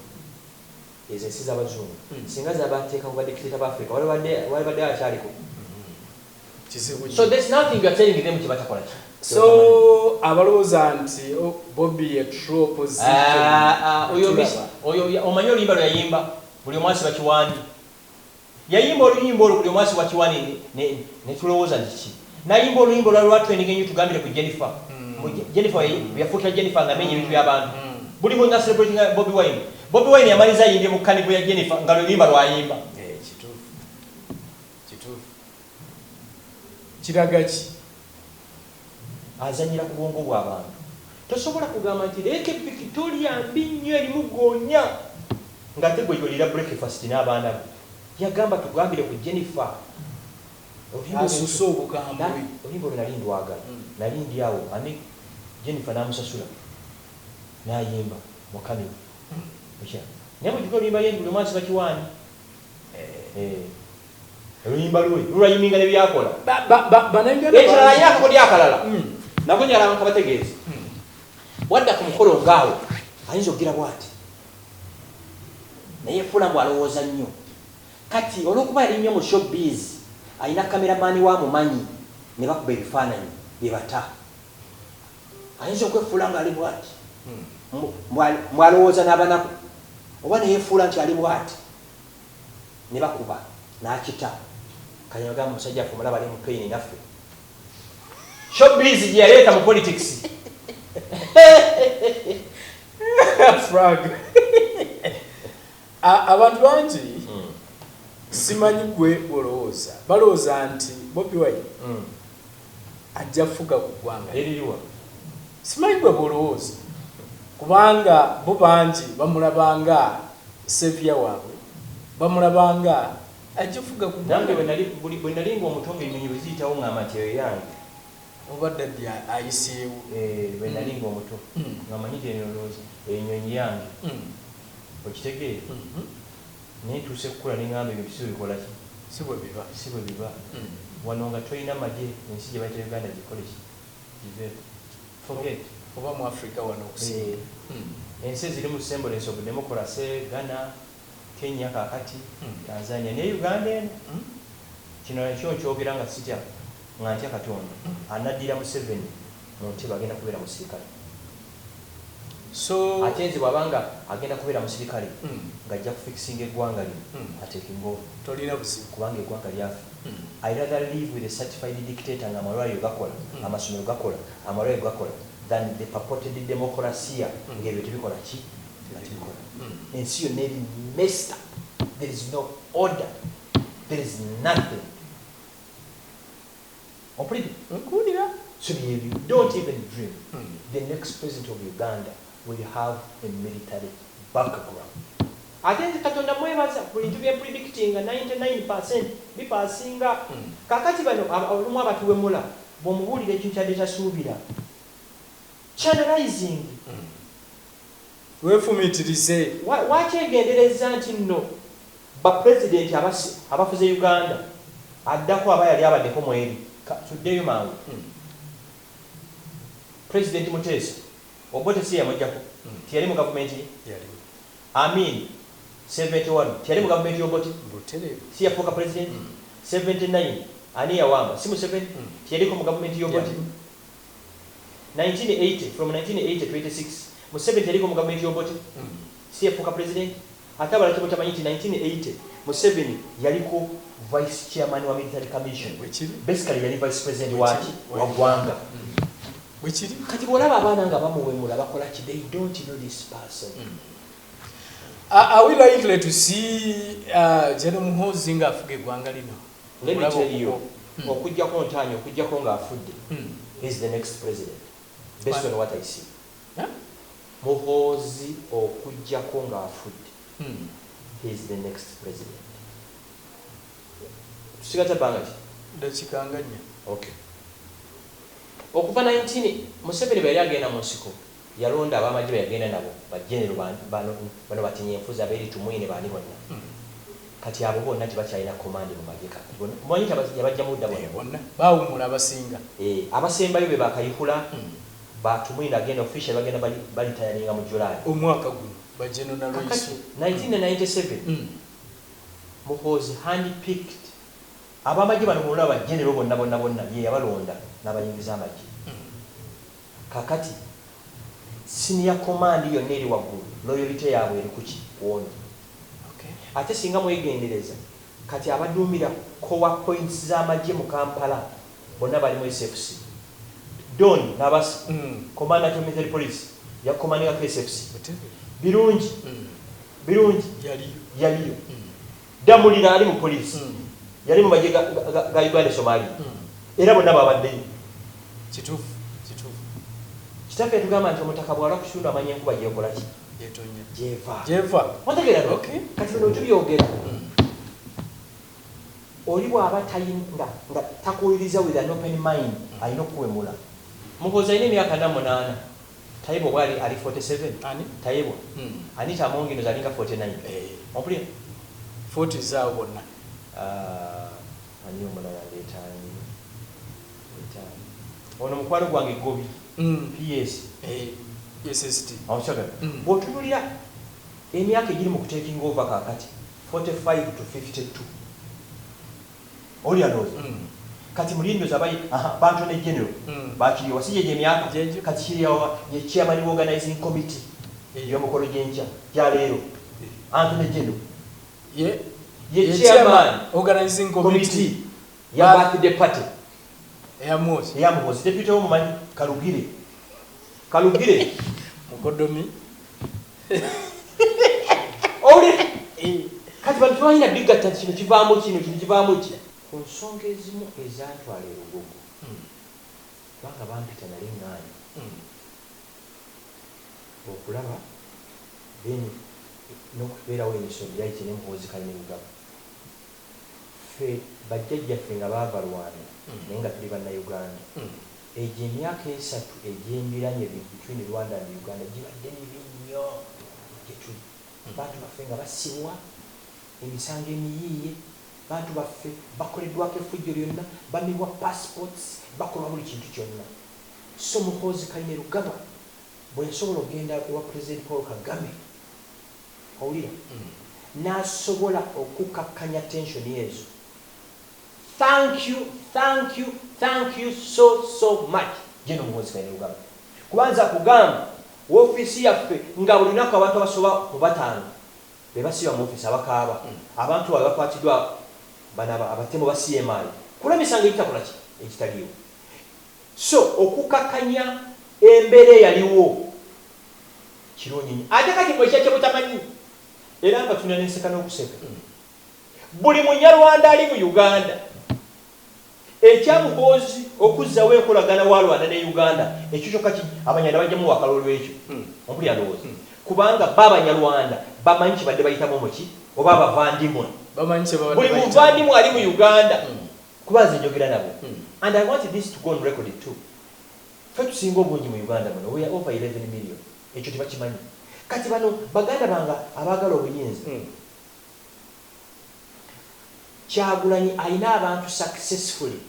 ezo ensi z'abazungu singa zabateeka ku badikiteta b'Africa wali badde akyaliko so there's nothing you are telling them nti batakola ki so abalowooza nti Bobi a true opposition oyo omanyi oluyimba lwe yayimba buli omwasi bakiwandi yayimba oluyimba olwo buli omwasi bakiwandi ne tulowooza nti ki nayimba oluyimba lwatweninga ennyo tugambire ku Jennifer yafuukira Jennifer nga amenya ebintu by'abantu buli mwenga celebrating Bobi Wine yamaliza ayimbye mu kkanivo ya Jennifer nga luyimba lwayimba kituufu kiraga ki azanyira ku bwongo bw'abantu tosobola kugamba nti leeka Victoria mbi nnyo erimugonya ng'ate gwe yolira breakfast n'abaana be yagamba tugambire ku Jennifer asusa obukambwe oluyimba olwo nali ndwagala nali ndi awo ani Jennifer n'amusasula n'ayimba mukami naye bwekiko oluyimba lye buli mwasi bakiwaani oluyimba lwe lulayiminga ne byakola ekirala ye akakodi akalala nako njala abantu bategeeza wadda ku mukolo ngaawo ayinza okugira bw'ati naye fuula mbw alowooza nnyo kati olw'okuba yali nnyo mu showbiz alina kameramaani wa mumanyi ne bakuba ebifaananyi bye bata ayinza okwefuula ng'ali bw'ati mwalowooza n'abanaku oba neyefuula nti ali bw'ati ne bakuba n'akita kanyagamba omusajja affe omulaba ali mu paini naffe showbiz gye yaleeta mu politics frag abantu bangi simanyi gwe olowooza balowooza nti Bobi Wine ajja fuga ku ggwanga eririwa simanyi gwe bolowooza kubanga bo bangi bamulabanga sevia waabwe bamulabanga ajja fuga ku nange bwe nali ng'omutongo ebinyonyi bwe ziyitawo ng'ama nti eyo yange obadde ddi ayiseewo bwe nali ng'omuto ng'amanyi tenolooza enyonyi yange okitegeere naye ntuuse kukula neŋŋamba ebyo si bikola ki si bwe biba wano nga tolina magye ensi gye bayita Uganda gikole ki give forget oba mu Africa wano okusinga ensi ezirimu semblance of democracy Ghana Kenya kakati Tanzania ne Uganda eno kino nakyo nkyogera nga sitya nga ntya Katonda anaddira Museveni mu ntebe agenda kubeera musirikale so ate nze bw'abanga agenda kubeera musirikale ng'ajja kufikisinga eggwanga lino ateekingo tolina buzibu kubanga eggwanga lyaffe I rather live with a certified dictator nga amalwaliro gakola amasomero gakola amalwaliro gakola than the purported democracy ng'ebyo tebikola ki tebikola ensi yonna eri messed up there is no order there is nothing nkuwulira so you don't even dream the next president of Uganda will have a military background. Ate nti Katonda mwebaza bintu bye predicting 99% bipasinga kakati bano olumu abatuwemula bw'omubuulira ekintu kyadde tasuubira channelizing weefumiitirize wakyegendereza nti nno bapulezidenti abafuze Uganda addako aba yali abaddeko mweri tuddeyo mangu President Mutesa Obote si yamujjako tiyali mu gavumenti Amin 71 tiyali mu gavumenti Obote si yafuuka president 79 ani yawamba si Museveni tiyali mu gavumenti Obote 1980 from 1980 to 86 Museveni tiyali mu gavumenti Obote si yafuuka president ate abalala kibutamanyi nti 1980 Museveni yaliko vice chairman wa military commission basically yali vice president wa ggwanga kati bw'olaba abaana nga bamuwemula bakola ki they don't know this person are we likely to see General Muhoozi ng'afuga eggwanga lino let me tell you okujjako ntaanya okujjako ng'afudde he is the next president based on what I see Muhoozi okujjako ng'afudde he is the next president tusigaza bbanga ki dakikanganya okay okuva 19 Museveni bwe yali agenda mu nsiko yalonda abamagye be yagenda nabo bajenero bano batinye enfuzi abeeri tumwine baani bonna kati abo bonna tebakyalina komandi mu magye kati mumanyi yabajja mudda bonna baawumula abasinga abasembayo be bakayihula batumwine agenda official bagenda balitayalinga mu July omwaka guno bajeno na Loiso 1997 Muhoozi handpicked abamagye bano mulaba bajenero bonna ye yabalonda n'abayingiza amagye kakati senior command yonna eri waggulu loyalty yaabwe eri kuki wona ate singa mwegendereza kati abaduumira kowa points z'amagye mu Kampala bonna bali mu SFC Don Nabasi commander of military police ya commanding of SFC birungi yaliyo Damulira ali mu police yali mu magye ga Uganda Somalia era bonna babaddeyo kituufu kitaffe tugamba nti omutaka bwala kusunda amanya enkuba gyekola ki jeva wategeera kati bino tubyogera oli bw'aba tayinga nga takuwuliriza with an open mind alina okuwemula. Muhoozi alina emyaka 8. Tayibwa bwali ali 47. Ani? Tayibwa. Anita Amongi ndoza alinga 49. Ompulira? 40 zaawo bonna. Ani omulala leetaani. Ono mukwano gwange Gobi. PS. SST. Awukyagala. Bw'otunulira emyaka egiri mu kutaking over kaakati 45 to 52. Oli alooza. Kati mulindoza abayi bantu ne general. Bakiriwa si gye emyaka. Kati kiriwa ye chairman organizing committee. Y'omukolo gy'enkya gya leero. Antony General. Ye chairman organizing committee. Ya birthday party. Muhoozi. Deputy womumanyi Kalugire. Mukodomi. Oli. Kati bantu balina bigata kino kivaamu ki. Ku nsonga ezimu ezatwala erugogo. Kubanga bampita nali ngaani. Okulaba then n'okubeerawo emisomo yayite ne Muhoozi kalina Uganda. Ffe bajjajjaffe nga baava Rwanda naye nga tuli bannayuganda. Egyo emyaka 3 egyembiranye between Rwanda and Uganda gibadde mibi nnyo gye tuli. Bantu baffe nga basibwa emisango emiyiiye, bantu baffe bakoleddwako effujjo lyonna, bamibwa passports, bakolwa buli kintu kyonna. So Muhoozi kalina Rugaba bwe yasobola okugenda ewa President Paul Kagame, owulira, n'asobola okukakkanya tension ezo. Thank you so much. Jeno Muhoozi kalina Rugaba. Kubanza kugamba w'ofiisi yaffe nga buli lunaku abantu abasoba mu 5 be basiba mu ofiisi abakaaba. Abantu bwe bakwatiddwa banaba abatemu ba CMI. Kula misango ekitakola ki ekitaliwo. So okukakkanya embeera eyaliwo kirungi. Ate kati bwe kyakye butamanyi era nga tulina n'enseka n'okuseka. Buli munyarwanda ali mu Uganda ekyamuhoozi okuzzawo enkolagana wa Rwanda ne Uganda ekyo kyokka abanyarwanda bajjamu wakalolo ekyo. Ompulira ndowooza. Kubanga b'abanyarwanda bamanyi kibadde bayitamu muki oba abavandimwe. Buli muvandimwe ali mu Uganda kuba nze njogera nabo. And I want this to go on record too. Ffe tusinga obungi mu Uganda muno, we are over 11 million. Ekyo tebakimanyi. Kati bano baganda banga abaagala obuyinza. Kyagulanyi alina abantu successfully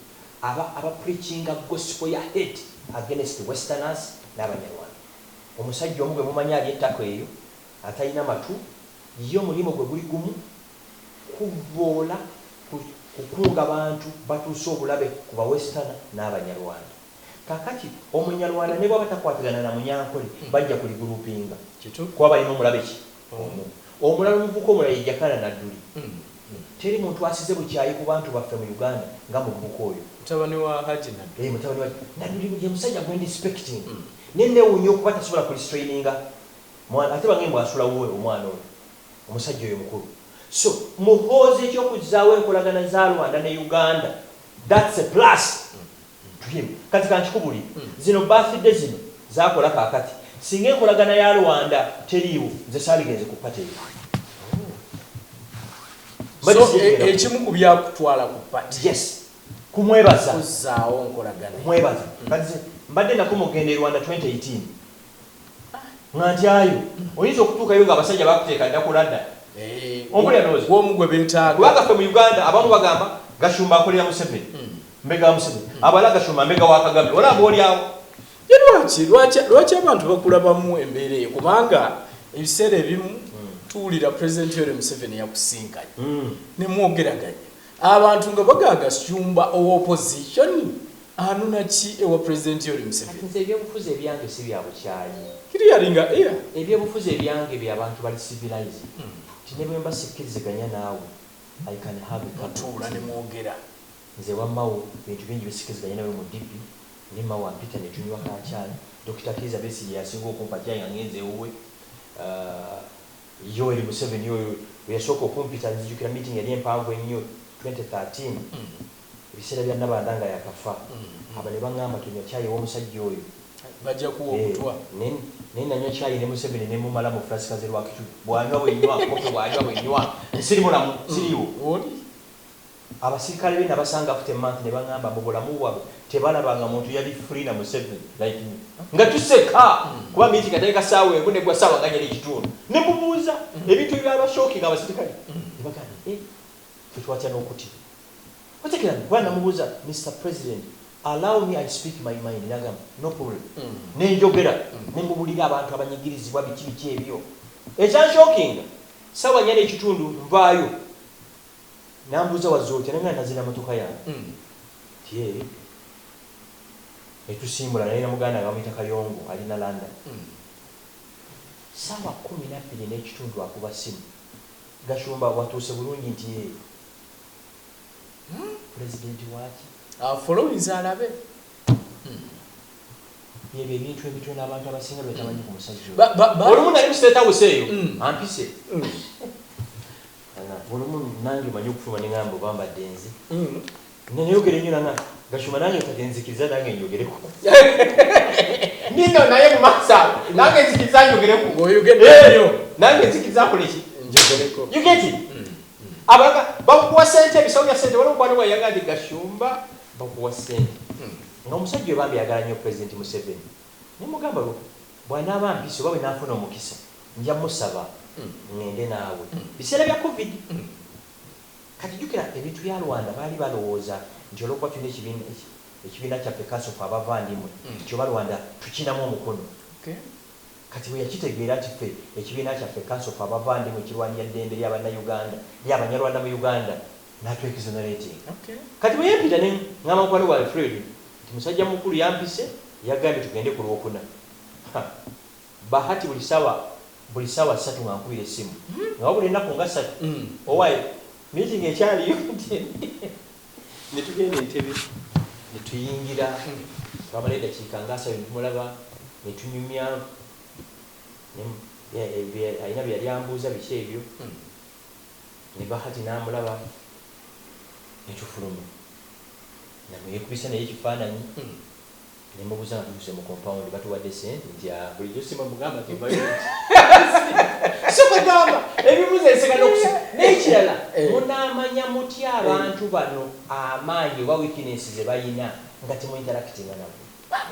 aba preaching gospel ya hate against the westerners n'abanyarwanda. Omusajja omu gwe mumanyi ali ettako eyo atalina matu, yo mulimo gwe guli gumu kuvoola kukunga abantu batuuse obulabe ku bawestern n'abanyarwanda. Kakati omunyarwanda ne bw'aba takwatagana na munyankole bajja kuligulupinga kuba balina omulabe ki omulala omuvuka omulala yejjakala nadduli. Teri muntu asize bukyayi ku bantu baffe mu Uganda nga muvubuka oyo mutabani wa Haji nadduli ye musajja gwe respecting nennewuunya okuba tasobola kulistraininga ate bange mbwasula wuwe omwana oyo omusajja oyo mukulu. So Muhoozi ekyokuzzaawo enkolagana za Rwanda ne Uganda, that's a plus to him. Kati kankikubuli zino birthday zino zakola kaakati singa enkolagana ya Rwanda teriiwo nze saaligenze ku pate eyo. So ekimu ku byakutwala ku pate. Yes. Kumwebaza. Kuzzaawo nkolagana. Kumwebaza. Kati mbadde nako mugenda e Rwanda 2018. Ng'atyayo oyinza okutuukayo ng'abasajja bakuteeka ddakuladda. Ompulira ndowooza. Gw'omugwe beetaaga. Kubanga ffe mu Uganda abamu bagamba Gashumba akolera Museveni. Mbega Museveni. Abala Gashumba mbega wa Kagame. Olaba olyawo. Lwaki abantu bakulabamu embeera eyo? Kubanga ebiseera ebimu tuwulira President Yoweri Museveni yakusinkanye ne mwogeraganya abantu nga bagaaga Gashumba opposition anuna ki ewa President Yoweri Museveni. Nze ebyobufuzi ebyange si bya bukyayi. Kiri yalinga ebyobufuzi ebyange by'abantu bali civilize. Kine bwe mbasikkiriziganya naawe I can have a tuula ne mwogera. Nze wammawo bintu bingi bisikkiriziganya nawe mu DP ne mawa mpita ne tunywa kaakyali. Dr. Kiza Besigye yasinga okumpatia nga ngenze ewuwe. Yoweri Museveni oyo yasooka okumpita nzijukira meeting yali empanvu ennyo 2013 ebiseera bya Nabandanga yakafa. Aba ne baŋŋamba tunywa caayi w'omusajja oyo bajja kuwa omutwa naye nanywa caayi ne Museveni ne mumala mu Franciscaze Lwakitu bwanywa bwenywa kofe bwanywa bwenywa siri mulamu siriiwo abasirikale be nabasanga afite month ne bangamba mu bulamu bwabwe tebalabanga muntu yali free na Museveni like me nga tuseka kuba miti kateka sawe ngune gwa sawa nganya ekitundu ne mubuuza ebintu byaba shocking abasirikale nebagamba tutwatya n'okuti otekera bwana mubuuza Mr President allow me I speak my mind nagamba no problem nenjogera nembubulira abantu abanyigirizibwa biki ebyo ekya shocking sawa nyane ekitundu nvaayo nambuza wazote nanga nazina motoka yange tie etusimbula naye namuganda ngamita Kayongo alina London sawa 12 n'ekitundu akuba simu Gashumba watuuse bulungi nti president waki following alabe yebe bintu ebitwe n'abantu abasinga betamanyi ku musajja olumu nali museta wuseeyo ampise olumu nange manyi okufuma ne ngamba bamba denzi neyogere nnyo nanga Gashumba nange otagenzikiriza nange njogereko nino naye mumasa nange nzikiriza njogereko ng'oyogedde nnyo nange nzikiriza koleki njogereko you get it abaga bakuwa sente ebisawo bya sente waliwo mukwano gwa yagandi Gashumba bakuwa sente nga omusajja we bambi yagala nnyo President Museveni nemugamba bw'anaaba mpisi oba bwe naafuna omukisa nja musaba ngende naawe biseera bya covid kati jjukira ebintu bya Rwanda baali balowooza nti olwokuba tulina ekibiina kyaffe kasofu abavandimwe kyoba Rwanda tukinamu omukono kati bwe yakitegeera nti ffe ekibiina kyaffe kasofu abavandimwe kirwanira ddembe ly'abannayuganda ly'abanyarwanda mu Uganda n'atwekizonerating kati bwe yempita ne ngamba mukwano gwa Alfred nti musajja mukulu yampise yagambye tugende ku Lwokuna bahati buli sawa 3 nga nkubira essimu nga wabula ennaku nga 3 owaye meeting ekyaliyo ne tugenda Entebbe ne tuyingira twamala eddakiika nga 3 tumulaba ne tunyumya alina bye yali ambuuza biki ebyo ne bahati n'amulaba ne tufuluma namwekubisa naye ekifaananyi nembuuza nga tuguse mu compound batuwadde sente nti bulijjo sima mugamba tevayo sokagamba ebibuuzo enseka n'okusa n'ekirala munaamanya mutya abantu bano amaanyi oba weakness ze balina nga temu interactinga nabo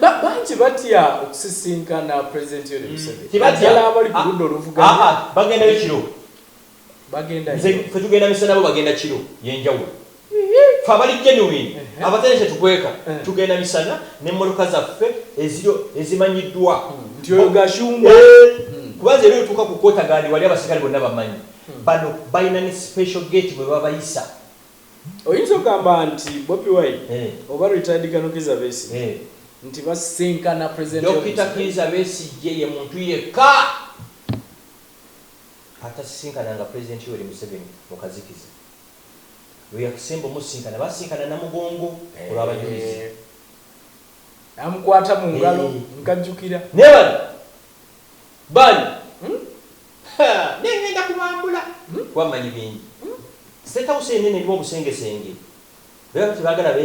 bangi batya okusisinkana President Yoweri Museveni naddala abali ku ludda oluvuganya bagendayo kiro bagendayo fe tugenda misana bo bagenda kiro yenjawulo fe abali genuine abatalese tukweka tugenda misana n'emmotoka zaffe ezimanyiddwa nti oyo Gashumba kubanza era otuuka ku kotagandi wali abasikale bonna bamanyi bano balina ne special gate bwe babayisa oyinza okugamba nti Bobi Wine oba retired Kano Kizza Besigye nti basisinkana President Dr. Kizza Besigye ye muntu yekka atasinkana nga President Yoweri Museveni mu Kazikiza we yakusemba omusinkana basinkana na mugongo olw'abajulizi amukwata mu ngalo nkajjukira bani nengenda kubambula wamanyi bingi State House enene erimu obusengesenge bera tebagala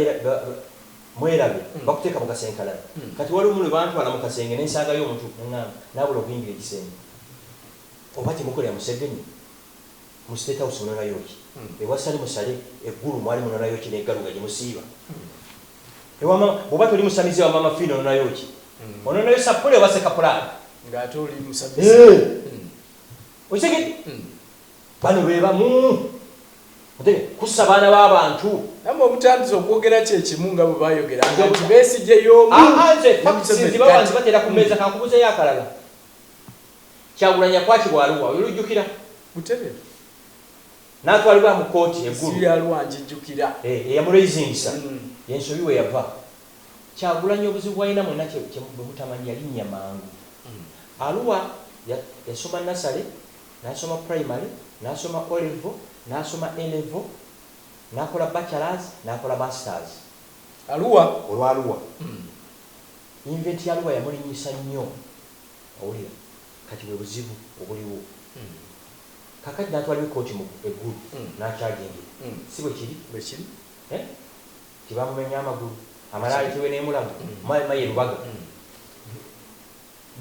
mwerabe bakuteeka mu kasenkalala kati waliwo muli bantwala mu kasenge nensangayo omuntu ngamba nabula okuyingira ekisenge oba temukolera Museveni mu State House munonayo ki ewasali musale eggulu mwali munonayo ki n'eggaluga gye musiiba bw'oba toli musamizi wa mama Fino ononayo ki ononayo sapule oba sekapulaani ng'ate oli musamizi okitegeera bano be bamu kussa abaana b'abantu namwe obutandisa okwogera kyekimu nga bwe bayogeranga nti Besigye y'omu nze bawanzi batera ku mmeeza kankubuzeyo akalala Kyagulanyi kwakibwa Arua olujjukira Butere n'atwalibwa mu kooti eggulu si Arua njijjukira eyamuraisingisa yensobi we yava Kyagulanyi obuzibu bwalina mwonna bwe mutamanyi yalinnya mangu Arua yasoma nasale n'asoma primary n'asoma O-level n'asoma A-level n'akola bachelors n'akola masters Arua olwa Arua invent ya Arua yamulinyisa nnyo owulira kati bwe buzibu obuliwo kakati n'atwalibwa kooti mu eggulu n'akyagengira si bwe kiri tibamumenya amagulu amalaali tiwe n'emulago maye Lubaga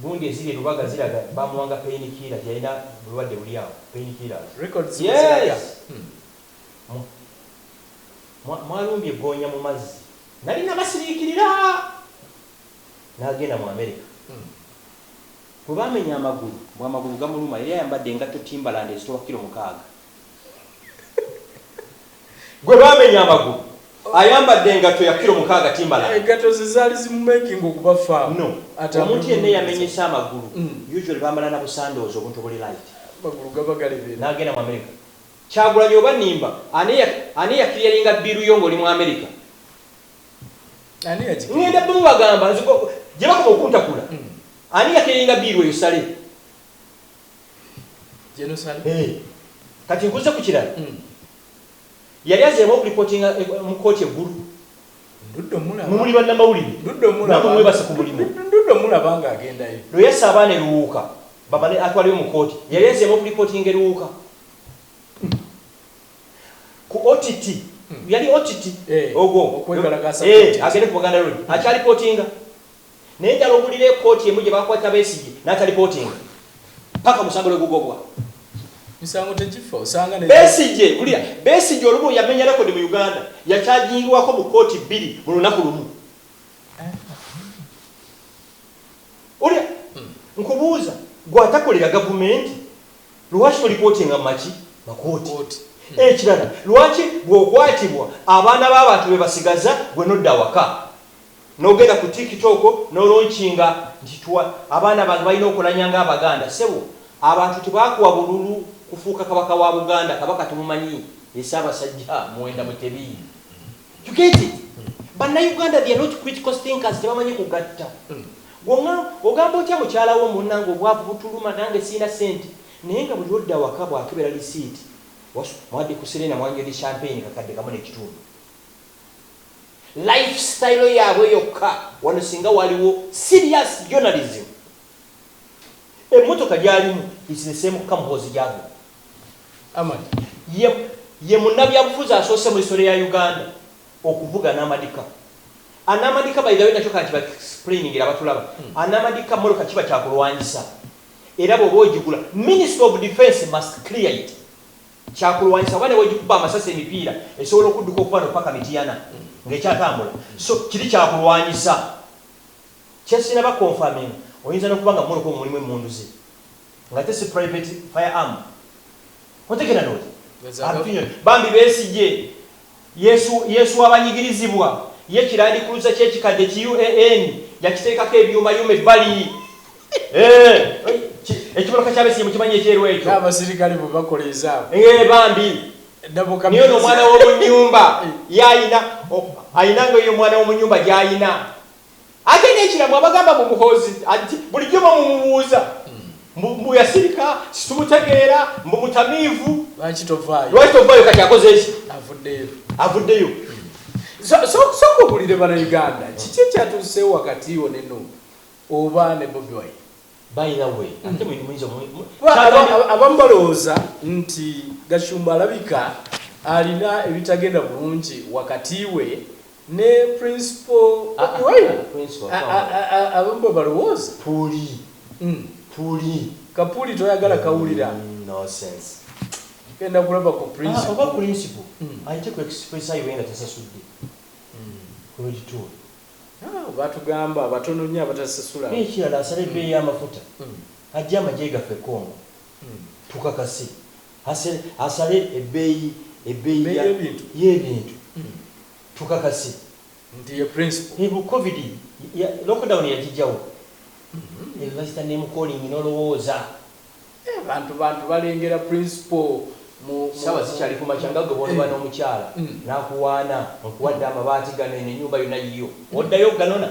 gundi eziri Lubaga ziraga bamuwanga painkiller yalina bulwadde buli awo painkillers mwalumbye eggoonya mu mazzi nali nabasiriikirira n'agenda mu America bwe baamenya amagulu gamuluma yali ayambadde engatto Timberland ezitowa kilo 6 gwe baamenya amagulu ayambadde engatto ya kilo 6 Timberland engatto zizaali zimumaking okuba faamu no omuntu yenna yamenyesa amagulu usually bambala na busandoozi obuntu obuli light amagulu gaba galebera n'agenda mu America Kyagulanyi oba nimba ani yakiriyalinga biru yo ng'oli mu America ngenda bumubagamba gye bakoma okuntakula ani yakiriyalinga biru eyo sale kati nkuze ku kirala yali azeemu okulipotinga mu kooti eggulu mumuli bannamawulire nabo mwebase ku mulimu nduddomulaba nga agendayo lwe yassa abaana eruwuuka babane atwaliyo mu kooti yali azeemu okulipotinga eruwuuka ku OTT yali OTT ogwo agende ku Buganda Road akyalipotinga naye njala obulire kooti emu gye bakwata Besigye n'atalipotinga paka musango lwegugobwa misango tegifa osanga Besigye olumu yamenya rekodi mu Uganda yakyagingwako mu kooti 2 mu lunaku lumu olya nkubuuza gwatakolera gavumenti lwaki tolipotinga maki makooti ekirala lwaki bw'okwatibwa abaana b'abantu be basigaza gwe nodda waka n'ogenda ku TikTok n'olonkinga nti abaana bantu balina okulanya ng'Abaganda sebo abantu tebakuwa bululu kufuuka kabaka wa Buganda kabaka tumumanyi Ssaabasajja Muwenda Mutebi you get it Bannayuganda they are not critical thinkers tebamanyi kugatta ogamba otya mukyala wo munnange obwavu butuluma nange siina sente naye nga buli odda waka bw'akebera lisiiti mwadde ku Serena mwanywera champagne kakadde kamu n'ekitundu lifestyle yaabwe yokka wano singa waliwo serious journalism emmotoka gyalimu isisemuka Muhoozi gyagwo ye munnabyabufuzi asoose mu lisole ya Uganda okuvuga n'amadika anamadika by the way nakyo kanti explaining abatulaba anamadika moloka kiba kyakulwanyisa era bw'oba ogigula Minister of Defence must clear it kyakulwanyisa wane wegikuba amasasi emipiira esobola okudduka okuba nopaka Mityana ng'ekyatambula so kiri kyakulwanyisa kyesina bakonfirming oyinza n'okuba nga moloka omulimu emmundu ze nga te si private firearm otegera noti bambi Besigye Yesu abanyigirizibwa ye kirandikuluza kyekikadde ki UAN yakiteekako ebyumayuma ebbali ekiboloka kya Besigye mukimanyi ekyeru ekyo abasirikale bwe bakola ezaabo bambi niyo omwana w'omunyumba ayinanga eyo omwana w'omunyumba gy'ayina ate n'ekiramu abagamba mu Muhoozi ati bulijjo mumubuuza mbu yasirika situmutegeera mbu mutamiivu lwaki tovaayo kati akoze eki avuddeyo soko obulire Bannayuganda kiki ekyatuuseewo wakati wo neno oba ne Bobi Wine by the way abamu balowooza nti Gashumba alabika alina ebitagenda bulungi wakati we ne principal Bobi Wine abamu bwe balowooza Puli kapuli toyagala kawulira nonsense kenda kulaba ku principal oba principal ayite ku express ayo nga tasasudde kulodi tu batugamba abatono nnyo abatasasula ekirala asala ebbeeyi y'amafuta ajja amagye gaffe Congo tukakase asale ebbeeyi y'ebintu tukakase nti ye principal ebu covid lockdown yagijjawo Investor name calling nolowooza bantu balengera principal mu sawa sikyali ku makyanga gobonwa n'omukyala nakuwaana okuwadde amabaati gano enyumba yonna yiyo oddayo ganona